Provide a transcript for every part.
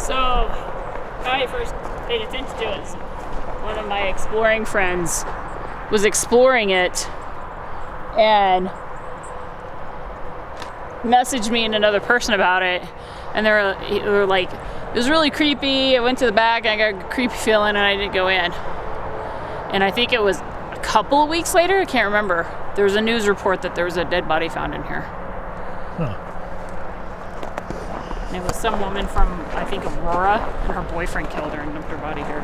So, how I first paid attention to it, one of my exploring friends was exploring it and messaged me and another person about it, and they were like, it was really creepy. I went to the back and I got a creepy feeling and I didn't go in. And I think it was a couple of weeks later, I can't remember, there was a news report that there was a dead body found in here. Huh. And it was some woman from, I think, Aurora, and her boyfriend killed her and dumped her body here.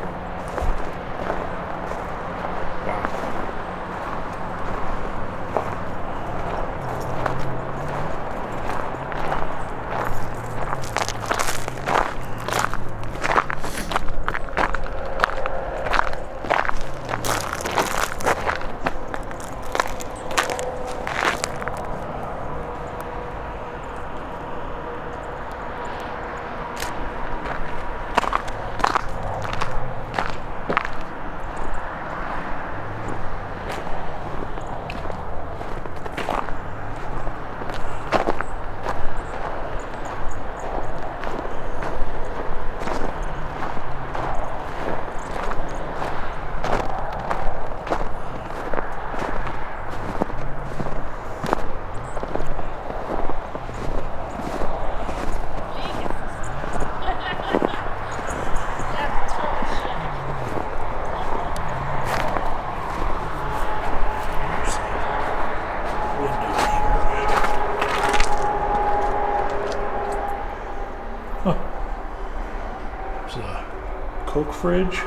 Wow. There's a Coke fridge.